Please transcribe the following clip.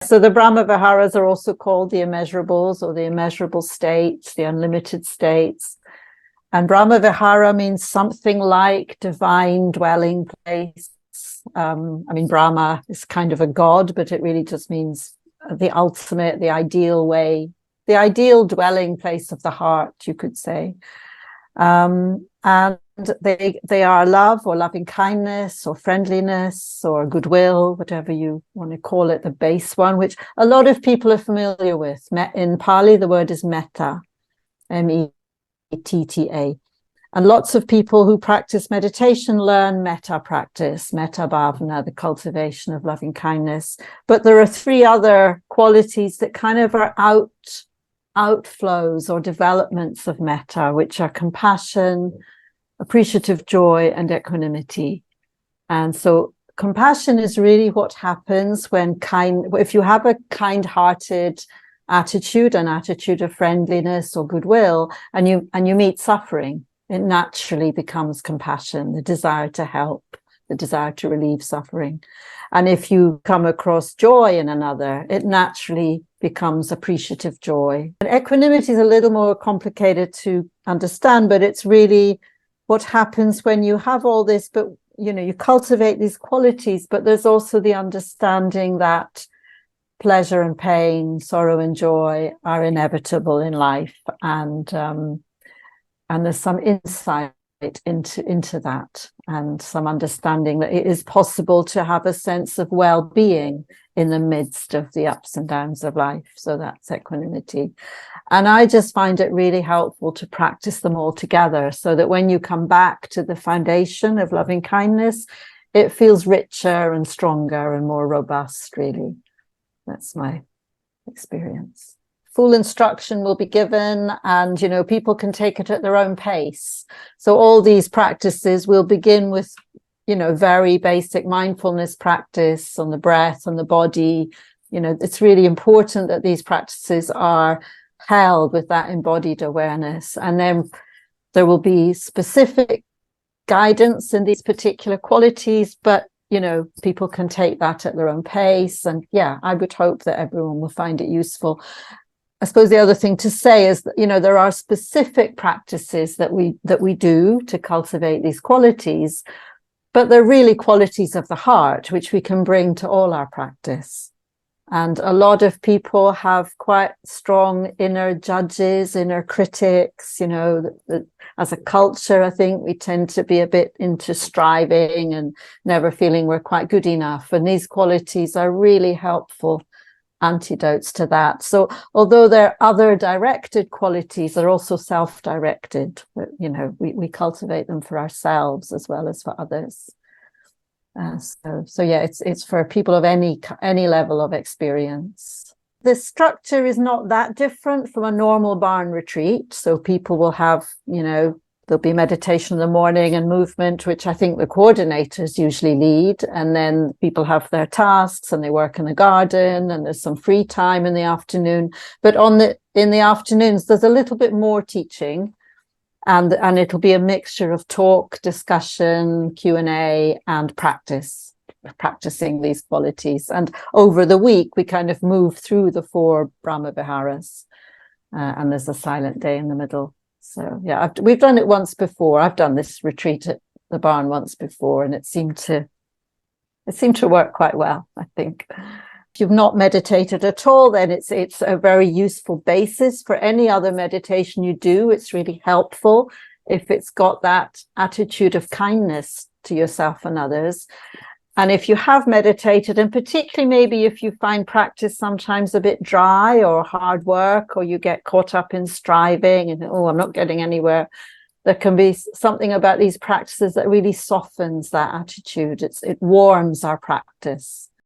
So the Brahma Viharas are also called the immeasurables, or the immeasurable states, the unlimited states. And Brahma Vihara means something like divine dwelling place. I mean, Brahma is kind of a god, but it really just means the ultimate, the ideal way, the ideal dwelling place of the heart, you could say. And they are love or loving kindness or friendliness or goodwill, whatever you want to call it, the base one, which a lot of people are familiar with. In Pali, the word is metta, M-E-T-T-A. And lots of people who practice meditation learn metta practice, metta bhavana, the cultivation of loving kindness. But there are three other qualities that kind of are outflows or developments of metta, which are compassion, appreciative joy, and equanimity. And so compassion is really what happens when if you have a kind-hearted attitude, an attitude of friendliness or goodwill, and you meet suffering, it naturally becomes compassion, the desire to help, the desire to relieve suffering. And if you come across joy in another, it naturally becomes appreciative joy. And equanimity is a little more complicated to understand, but it's really what happens when you have all this, but you cultivate these qualities, but there's also the understanding that pleasure and pain, sorrow and joy are inevitable in life, and there's some insight into that, and some understanding that it is possible to have a sense of well-being in the midst of the ups and downs of life. So that's equanimity. And I just find it really helpful to practice them all together, so that when you come back to the foundation of loving kindness, it feels richer and stronger and more robust, really. That's my experience. Full instruction will be given, and people can take it at their own pace. So all these practices will begin with very basic mindfulness practice on the breath and the body. It's really important that these practices are held with that embodied awareness, and then there will be specific guidance in these particular qualities, but people can take that at their own pace. And yeah, I would hope that everyone will find it useful. I suppose the other thing to say is that, there are specific practices that we do to cultivate these qualities, but they're really qualities of the heart, which we can bring to all our practice. And a lot of people have quite strong inner judges, inner critics, as a culture, I think we tend to be a bit into striving and never feeling we're quite good enough. And these qualities are really helpful antidotes to that. So although there are other directed qualities, they're also self-directed. We cultivate them for ourselves as well as for others. So yeah, it's for people of any level of experience. The structure is not that different from a normal barn retreat. So people will have, there'll be meditation in the morning and movement, which I think the coordinators usually lead. And then people have their tasks and they work in the garden, and there's some free time in the afternoon. But in the afternoons, there's a little bit more teaching, and it'll be a mixture of talk, discussion, Q&A, and practicing these qualities. And over the week, we kind of move through the 4 Brahma Viharas, and there's a silent day in the middle. So yeah, we've done it once before. I've done this retreat at the barn once before, and it seemed to work quite well, I think. If you've not meditated at all, then it's a very useful basis for any other meditation you do. It's really helpful if it's got that attitude of kindness to yourself and others. And if you have meditated, and particularly maybe if you find practice sometimes a bit dry or hard work, or you get caught up in striving and, I'm not getting anywhere, there can be something about these practices that really softens that attitude. It warms our practice.